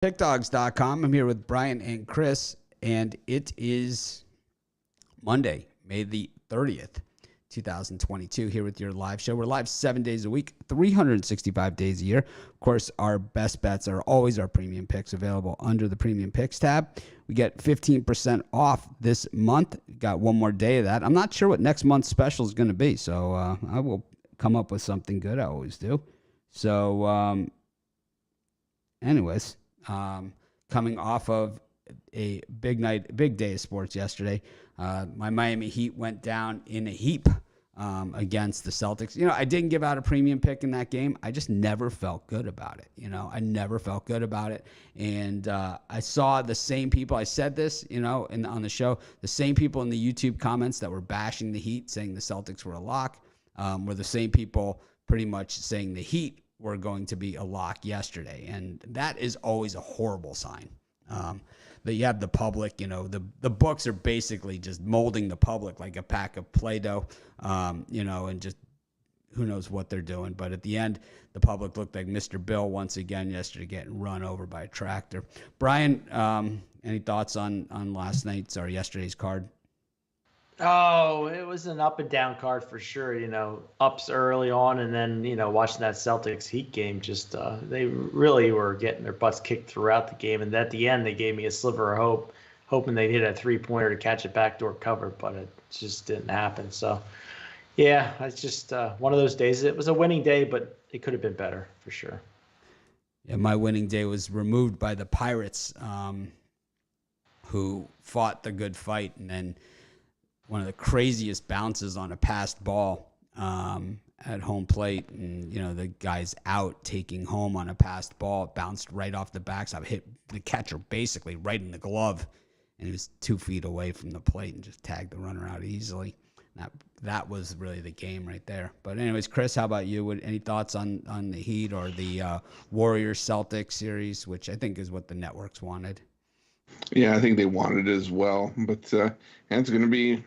PickDogs.com. I'm here with Brian and Chris, and it is Monday, May the 30th, 2022, here with your live show. We're live 7 days a week, 365 days a year. Of course, our best bets are always our premium picks, available under the premium picks tab. We get 15% off this month. Got one more day of that. I'm not sure what next month's special is going to be, so I will come up with something good. I always do. So, anyways, coming off of a big day of sports yesterday, my Miami Heat went down in a heap against the Celtics. You know, I didn't give out a premium pick in that game. I just never felt good about it. I never felt good about it. And I saw the same people. I said this, on the show, the same people in the YouTube comments that were bashing the Heat, saying the Celtics were a lock, were the same people pretty much saying the Heat were going to be a lock yesterday. And that is always a horrible sign. That you have the public, the books are basically just molding the public like a pack of Play-Doh, and just who knows what they're doing. But at the end, the public looked like Mr. Bill once again yesterday, getting run over by a tractor. Brian, any thoughts on last night's or yesterday's card? Oh, it was an up and down card for sure. Ups early on, and then watching that Celtics Heat game, just they really were getting their butts kicked throughout the game. And at the end, they gave me a sliver of hope, hoping they'd hit a 3-pointer to catch a backdoor cover, but it just didn't happen. So, yeah, it's just one of those days. It was a winning day, but it could have been better for sure. Yeah, my winning day was removed by the Pirates, who fought the good fight, and then one of the craziest bounces on a passed ball at home plate. And, the guy's out taking home on a passed ball. It bounced right off the backside, hit the catcher basically right in the glove. And he was 2 feet away from the plate and just tagged the runner out easily. That was really the game right there. But anyways, Chris, how about you? Any thoughts on the Heat or the Warriors-Celtics series, which I think is what the networks wanted? Yeah, I think they wanted it as well, but it's going to be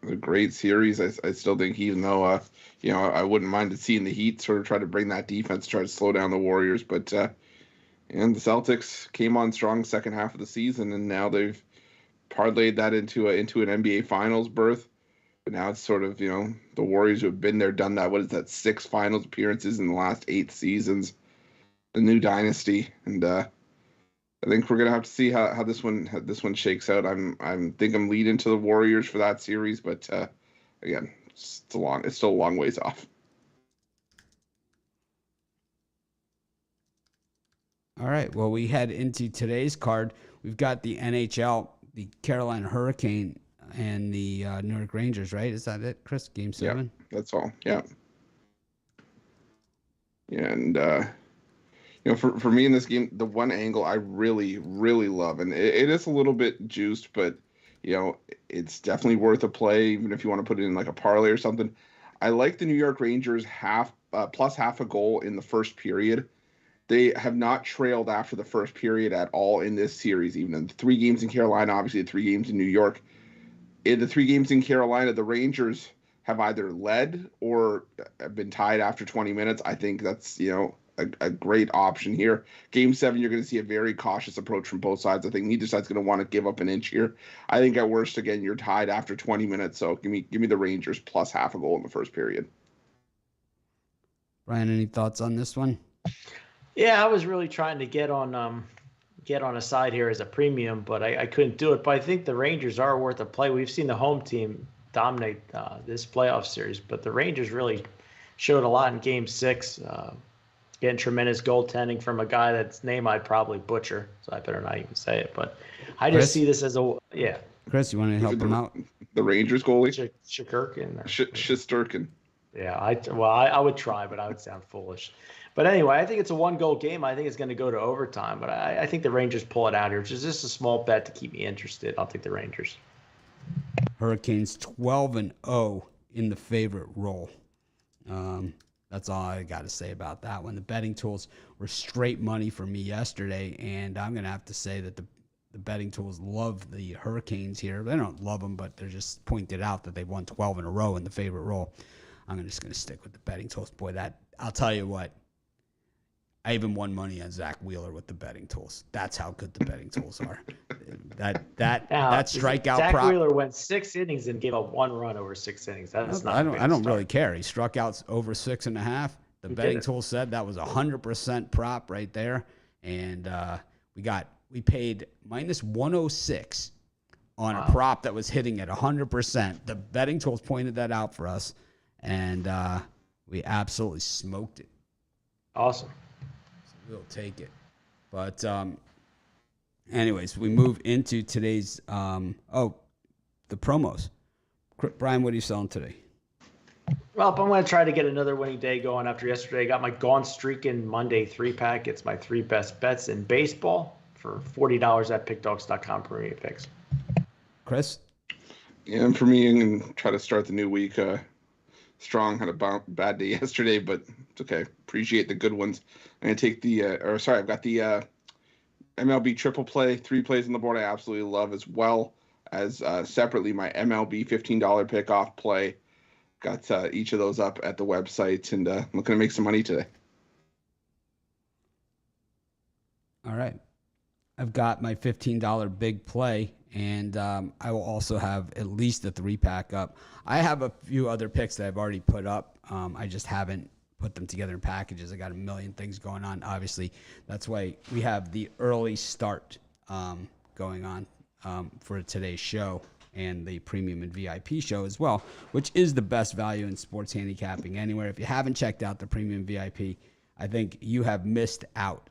a great series. I still think, even though I wouldn't mind seeing the Heat sort of try to bring that defense, try to slow down the Warriors, but and the Celtics came on strong second half of the season, and now they've parlayed that into an NBA Finals berth. But now it's sort of the Warriors who have been there, done that. What is that? 6 Finals appearances in the last 8 seasons. The new dynasty, and I think we're gonna have to see how this one shakes out. I'm leading to the Warriors for that series, but again, it's still a long ways off. All right. Well, we head into today's card. We've got the NHL, the Carolina Hurricane, and the New York Rangers. Right? Is that it, Chris? Game 7. Yeah, that's all. Yeah. And for me in this game, the one angle I really, really love, and it is a little bit juiced, but, it's definitely worth a play, even if you want to put it in like a parlay or something. I like the New York Rangers plus half a goal in the first period. They have not trailed after the first period at all in this series, even in the 3 games in Carolina, obviously the 3 games in New York. In the 3 games in Carolina, the Rangers have either led or have been tied after 20 minutes. I think that's, a great option here. Game 7, you're going to see a very cautious approach from both sides. I think neither side's going to want to give up an inch here. I think at worst, again, you're tied after 20 minutes. So give me the Rangers plus half a goal in the first period. Brian, any thoughts on this one? Yeah, I was really trying to get on a side here as a premium, but I couldn't do it. But I think the Rangers are worth a play. We've seen the home team dominate this playoff series, but the Rangers really showed a lot in Game 6. Getting tremendous goaltending from a guy that's name I'd probably butcher, so I better not even say it. But I just see this as Chris, you want to help him out? The Rangers goalie? Shesterkin. Yeah, I would try, but I would sound foolish. But anyway, I think it's a 1-goal game. I think it's going to go to overtime, but I think the Rangers pull it out here, which is just a small bet to keep me interested. I'll take the Rangers. Hurricanes 12-0 in the favorite role. That's all I got to say about that one. The betting tools were straight money for me yesterday, and I'm going to have to say that the betting tools love the Hurricanes here. They don't love them, but they're just pointed out that they've won 12 in a row in the favorite role. I'm just going to stick with the betting tools. Boy, I'll tell you what, I even won money on Zach Wheeler with the betting tools. That's how good the betting tools are. That strikeout Zach prop. Wheeler went 6 innings and gave up 1 run over 6 innings. That's not. I don't really care. He struck out over 6.5. The betting tool said that was 100% prop right there, and we paid minus 106 on a prop that was hitting at 100%. The betting tools pointed that out for us, and we absolutely smoked it. Awesome. So we'll take it. But anyways, we move into today's the promos. Brian, what are you selling today? Well, I'm going to try to get another winning day going after yesterday. I got my Gone Streaking Monday 3-pack. It's my 3 best bets in baseball for $40 at pickdogs.com premium picks. Chris? Yeah, and for me, I'm going to try to start the new week strong. Had a bad day yesterday, but it's okay. Appreciate the good ones. I'm going to take I've got the MLB triple play, 3 plays on the board I absolutely love, as well as separately my MLB $15 pickoff play. Got each of those up at the website, and looking to make some money today. All right. I've got my $15 big play, and I will also have at least a 3-pack up. I have a few other picks that I've already put up. I just haven't put them together in packages. I got a million things going on. Obviously, that's why we have the early start going on for today's show, and the premium and VIP show as well, which is the best value in sports handicapping anywhere. If you haven't checked out the premium VIP, I think you have missed out.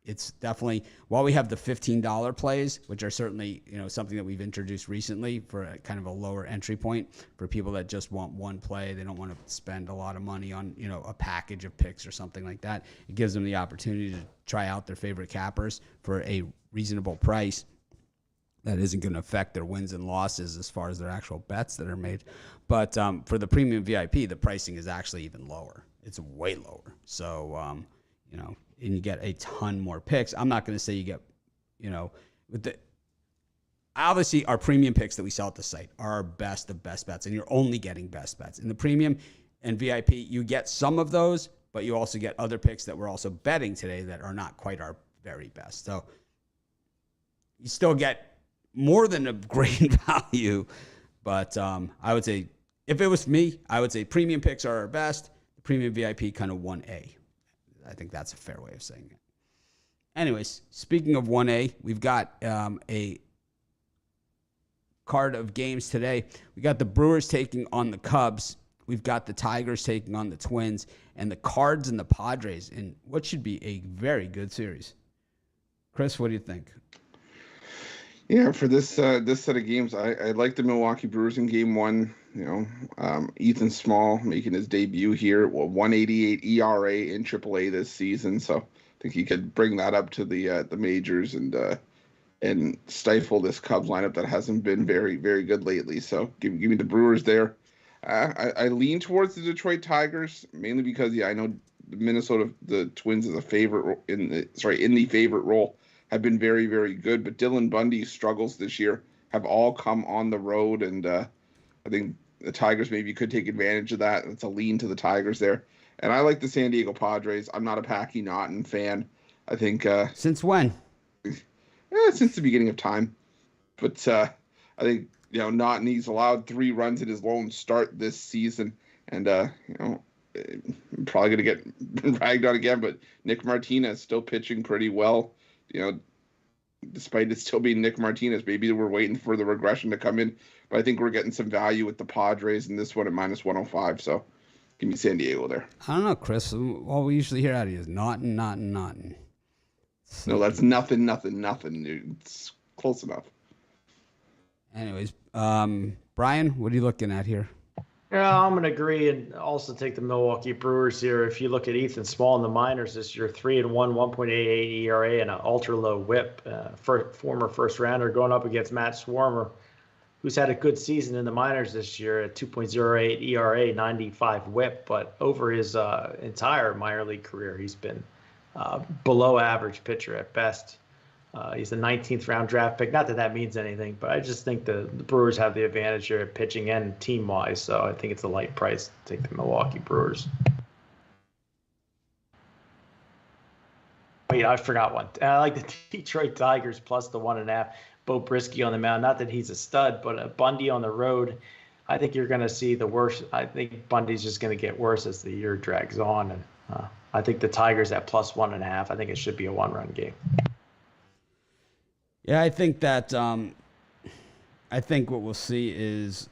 It's definitely, while we have the $15 plays, which are certainly, something that we've introduced recently for a kind of a lower entry point for people that just want one play. They don't want to spend a lot of money on, a package of picks or something like that. It gives them the opportunity to try out their favorite cappers for a reasonable price that isn't going to affect their wins and losses as far as their actual bets that are made. But for the premium VIP, the pricing is actually even lower. It's way lower. So, and you get a ton more picks. I'm not going to say you get, obviously our premium picks that we sell at the site are our best of best bets, and you're only getting best bets. In the premium and VIP, you get some of those, but you also get other picks that we're also betting today that are not quite our very best. So you still get more than a great value, but I would say, if it was me, I would say premium picks are our best. The premium VIP kind of 1A. I think that's a fair way of saying it. Anyways, speaking of 1A, we've got a card of games today. We got the Brewers taking on the Cubs. We've got the Tigers taking on the Twins, and the Cards and the Padres in what should be a very good series. Chris, what do you think? Yeah, for this set of games, I like the Milwaukee Brewers in Game 1. Ethan Small making his debut here, 1.88 ERA in AAA this season, so I think he could bring that up to the majors and stifle this Cubs lineup that hasn't been very, very good lately. So give me the Brewers there. I lean towards the Detroit Tigers mainly because I know the Twins is a favorite in the favorite role. Have been very, very good, but Dylan Bundy's struggles this year have all come on the road, and I think the Tigers maybe could take advantage of that. It's a lean to the Tigers there. And I like the San Diego Padres. I'm not a Packy Naughton fan. I think since when? Since the beginning of time. But I think Naughton, he's allowed 3 runs in his lone start this season, and probably going to get ragged on again. But Nick Martinez still pitching pretty well. Despite it still being Nick Martinez, maybe we're waiting for the regression to come in. But I think we're getting some value with the Padres in this one at minus 105. So give me San Diego there. I don't know, Chris. All we usually hear out of you is Naughton. No, that's nothing. Dude. It's close enough. Anyways, Brian, what are you looking at here? Yeah, I'm going to agree and also take the Milwaukee Brewers here. If you look at Ethan Small in the minors this year, 3-1, 1.88 ERA, and an ultra-low whip. Former first-rounder going up against Matt Swarmer, who's had a good season in the minors this year at 2.08 ERA, 95 whip. But over his entire minor league career, he's been below average pitcher at best. He's the 19th round draft pick. Not that that means anything, but I just think the Brewers have the advantage here at pitching and team wise. So I think it's a light price to take the Milwaukee Brewers. wait, I forgot one. I like the Detroit Tigers plus the 1.5. Bo Brisky on the mound. Not that he's a stud, but Bundy on the road. I think you're going to see the worst. I think Bundy's just going to get worse as the year drags on, and I think the Tigers at plus 1.5. I think it should be a 1-run game. Yeah, I think that. I think what we'll see is.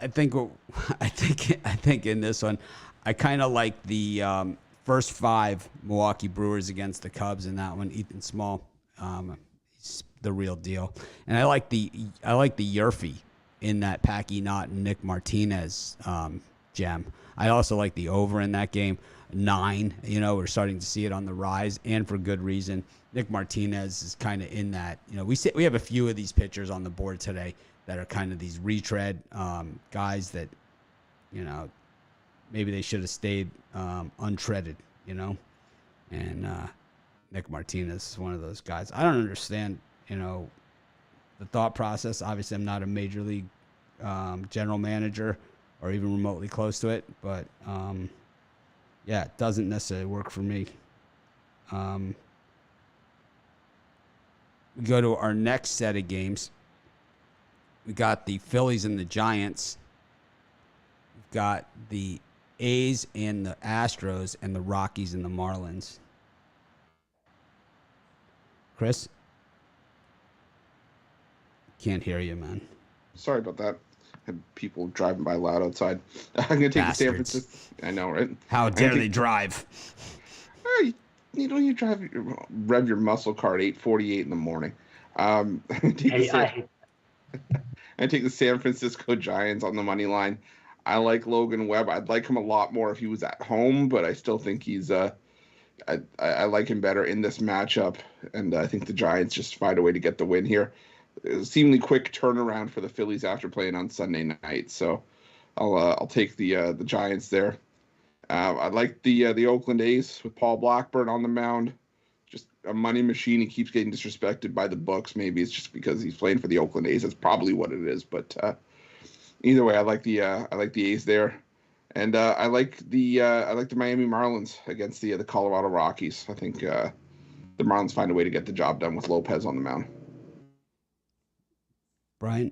I think in this one, I kind of like the first 5 Milwaukee Brewers against the Cubs in that one. Ethan Small, he's the real deal, and I like the Yurfie in that Packy Knott and Nick Martinez gem. I also like the over in that game 9. You know, we're starting to see it on the rise, and for good reason. Nick Martinez is kind of in that. You know, we have a few of these pitchers on the board today that are kind of these retread guys that, you know, maybe they should have stayed untreaded, you know. And Nick Martinez is one of those guys. I don't understand, you know, the thought process. Obviously, I'm not a major league general manager or even remotely close to it. But, yeah, it doesn't necessarily work for me. We go to our next set of games. We got the Phillies and the Giants. We've got the A's and the Astros and the Rockies and the Marlins. Chris? Can't hear you, man. Sorry about that. I had people driving by loud outside. I'm going to take the San Francisco. I know, right? How dare they drive? You know, you rev your muscle car at 8:48 in the morning. I take the San Francisco Giants on the money line. I like Logan Webb. I'd like him a lot more if he was at home, but I still think he's I like him better in this matchup, and I think the Giants just find a way to get the win here. A seemingly quick turnaround for the Phillies after playing on Sunday night, so I'll take the Giants there. I like the Oakland A's with Paul Blackburn on the mound. Just a money machine. He keeps getting disrespected by the books. Maybe it's just because he's playing for the Oakland A's. That's probably what it is. But either way, I like the A's there, and I like the Miami Marlins against the Colorado Rockies. I think the Marlins find a way to get the job done with Lopez on the mound. Brian?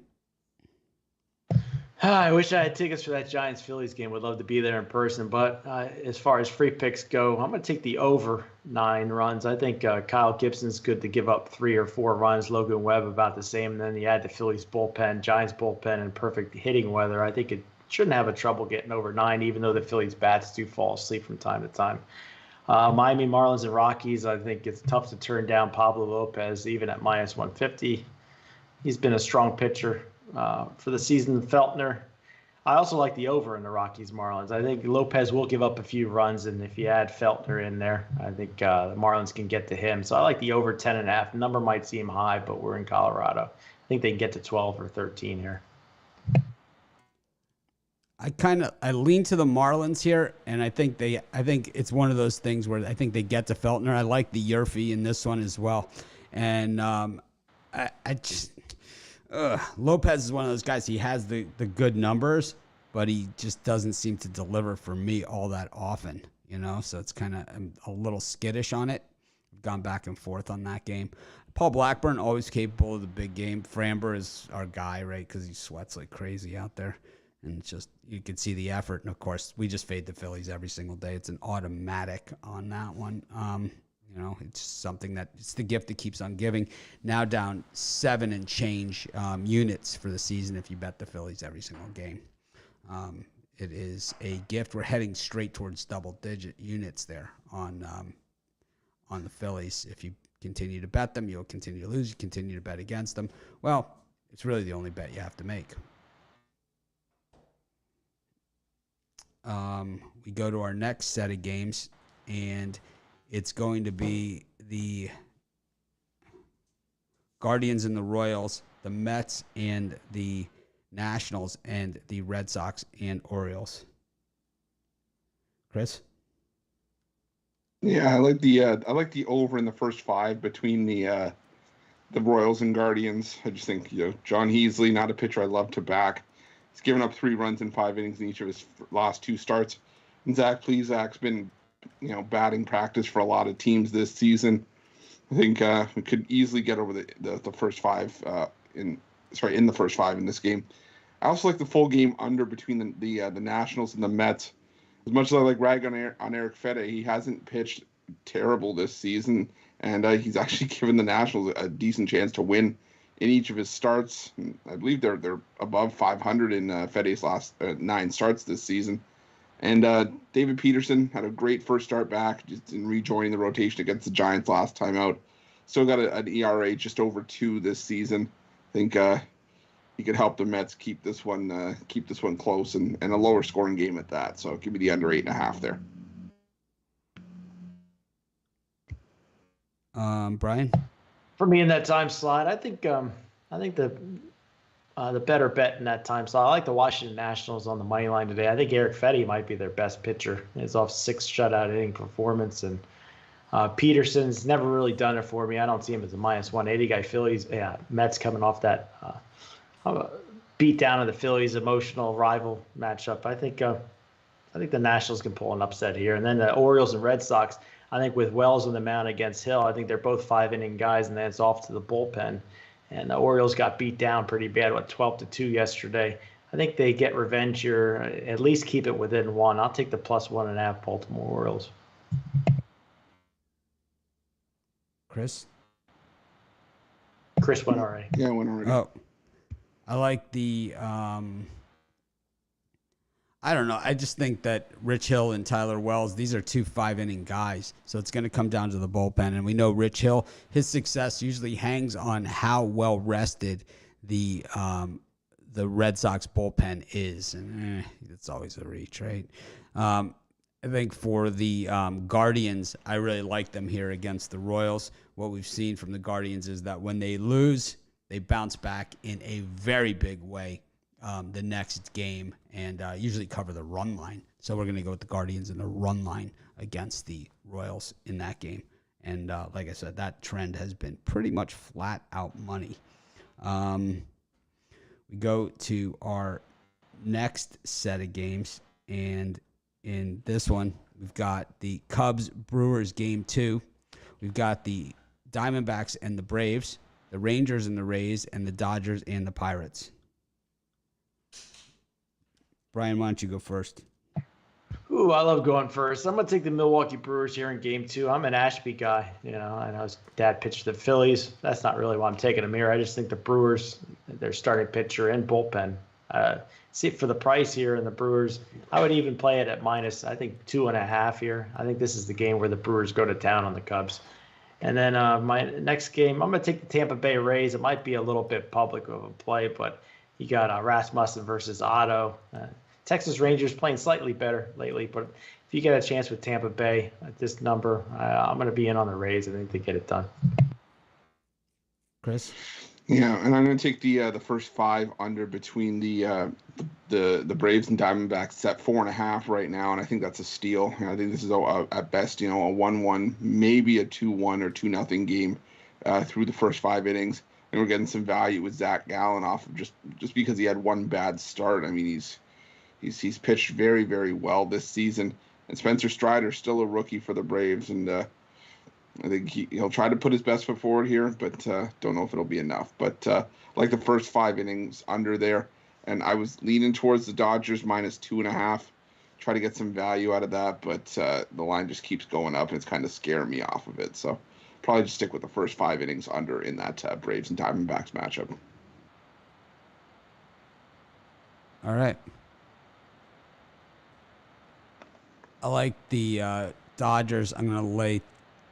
I wish I had tickets for that Giants-Phillies game. Would love to be there in person. But as far as free picks go, I'm going to take the over 9 runs. I think Kyle Gibson's good to give up 3 or 4 runs. Logan Webb about the same. And then you add the Phillies bullpen, Giants bullpen, and perfect hitting weather. I think it shouldn't have a trouble getting over 9, even though the Phillies bats do fall asleep from time to time. Miami Marlins and Rockies, I think it's tough to turn down Pablo Lopez, even at minus 150. He's been a strong pitcher for the season. Feltner. I also like the over in the Rockies Marlins. I think Lopez will give up a few runs, and if you add Feltner in there, I think the Marlins can get to him. So I like the over 10.5. The number might seem high, but we're in Colorado. I think they can get to 12 or 13 here. I lean to the Marlins here, and I think it's one of those things where I think they get to Feltner. I like the Yurfie in this one as well, and Lopez is one of those guys. He has the good numbers, but he just doesn't seem to deliver for me all that often, you know? So it's kind of a little skittish on it. I've gone back and forth on that game. Paul Blackburn, always capable of the big game. Framber is our guy, right? Because he sweats like crazy out there. And it's just, you can see the effort. And, of course, we just fade the Phillies every single day. It's an automatic on that one. You know, it's something that it's the gift that keeps on giving. Now down 7 and change units for the season if you bet the Phillies every single game. It is a gift. We're heading straight towards double-digit units there on the Phillies. If you continue to bet them, you'll continue to lose. You continue to bet against them. Well, it's really the only bet you have to make. We go to our next set of games, and it's going to be the Guardians and the Royals, the Mets and the Nationals, and the Red Sox and Orioles. Chris? Yeah, I like the over in the first 5 between the Royals and Guardians. I just think, John Heasley, not a pitcher I love to back. He's given up 3 runs in 5 innings in each of his last 2 starts. And Zach Plezak's been, batting practice for a lot of teams this season. I think we could easily get over the first 5 in the first 5 in this game. I also like the full game under between the Nationals and the Mets. As much as I like rag on Eric Fede, he hasn't pitched terrible this season, and he's actually given the Nationals a decent chance to win in each of his starts. I believe they're above 500 in Fede's last 9 starts this season. And David Peterson had a great first start back, just in rejoining the rotation against the Giants last time out. Still got an ERA just over 2 this season. I think he could help the Mets keep this one close and a lower scoring game at that. So give me the under 8.5 there. Brian? For me in that time slot, I think the better bet in that time slot. I like the Washington Nationals on the money line today. I think Eric Fede might be their best pitcher. He's off 6 shutout inning performance, and Peterson's never really done it for me. I don't see him as a -180 guy. Phillies, Mets coming off that beat down of the Phillies, emotional rival matchup. I think the Nationals can pull an upset here, and then the Orioles and Red Sox. I think with Wells on the mound against Hill, I think they're both 5-inning guys, and then it's off to the bullpen. And the Orioles got beat down pretty bad, 12-2 yesterday. I think they get revenge here, at least keep it within 1. I'll take the +1.5 Baltimore Orioles. Chris went already. Yeah, I went already. Oh, I like the. I don't know. I just think that Rich Hill and Tyler Wells, these are 2 5-inning guys. So it's going to come down to the bullpen. And we know Rich Hill, his success usually hangs on how well rested the Red Sox bullpen is. And it's always a reach, right? I think for the Guardians, I really like them here against the Royals. What we've seen from the Guardians is that when they lose, they bounce back in a very big way the next game and usually cover the run line. So we're going to go with the Guardians and the run line against the Royals in that game. And like I said, that trend has been pretty much flat out money. We go to our next set of games, and in this one, we've got the Cubs-Brewers game 2. We've got the Diamondbacks and the Braves, the Rangers and the Rays, and the Dodgers and the Pirates. Brian, why don't you go first? Ooh, I love going first. I'm going to take the Milwaukee Brewers here in game 2. I'm an Ashby guy. I know his dad pitched the Phillies. That's not really why I'm taking him here. I just think the Brewers, their starting pitcher and bullpen, see it for the price here in the Brewers. I would even play it at -2.5 here. I think this is the game where the Brewers go to town on the Cubs. And then my next game, I'm going to take the Tampa Bay Rays. It might be a little bit public of a play, but you got Rasmussen versus Otto. Texas Rangers playing slightly better lately, but if you get a chance with Tampa Bay at this number, I'm going to be in on the Rays. I think they get it done. Chris? Yeah, and I'm going to take the first 5 under between the Braves and Diamondbacks. It's at 4.5 right now, and I think that's a steal. I think this is at best, a 1-1, maybe a 2-1 or 2-0 game through the first 5 innings. And we're getting some value with Zach Gallen off of just because he had one bad start. I mean, he's pitched very, very well this season. And Spencer Strider's still a rookie for the Braves, and I think he'll try to put his best foot forward here, but don't know if it'll be enough. But like the first 5 innings under there, and I was leaning towards the Dodgers -2.5. Try to get some value out of that, but the line just keeps going up, and it's kind of scaring me off of it. So probably just stick with the first 5 innings under in that Braves and Diamondbacks matchup. All right. I like the Dodgers. I'm going to lay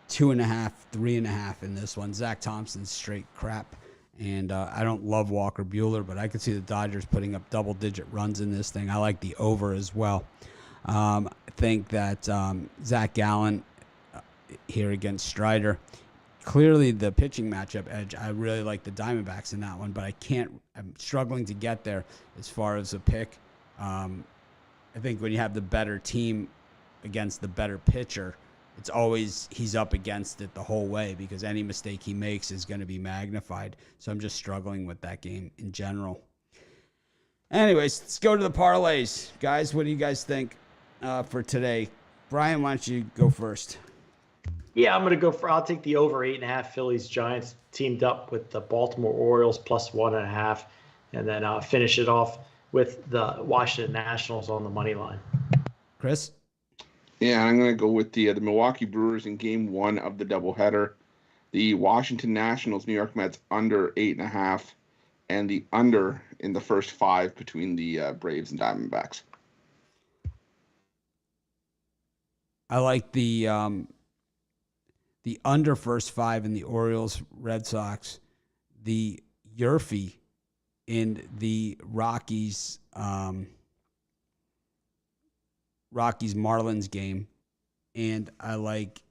2.5, 3.5 in this one. Zach Thompson's straight crap. And I don't love Walker Buehler, but I could see the Dodgers putting up double-digit runs in this thing. I like the over as well. I think that Zach Gallen here against Strider, clearly the pitching matchup edge. I really like the Diamondbacks in that one, but I'm struggling to get there as far as a pick. I think when you have the better team against the better pitcher, it's always he's up against it the whole way because any mistake he makes is going to be magnified. So I'm just struggling with that game in general. Anyways, let's go to the parlays. Guys, what do you guys think for today? Brian, why don't you go first? Yeah, I'll take the over 8.5 Phillies Giants teamed up with the Baltimore Orioles plus 1.5, and then finish it off with the Washington Nationals on the money line. Chris? Yeah, I'm going to go with the Milwaukee Brewers in Game 1 of the doubleheader. The Washington Nationals, New York Mets under 8.5, and the under in the first 5 between the Braves and Diamondbacks. I like the under first 5 in the Orioles Red Sox, the Yerfy in the Rockies Marlins game, and I like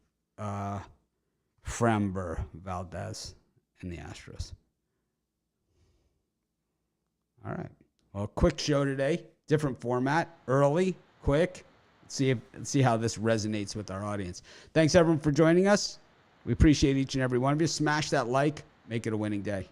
Framber Valdez in the Astros. All right. Well, quick show today, different format, early, quick. See how this resonates with our audience. Thanks everyone for joining us. We appreciate each and every one of you. Smash that like, make it a winning day.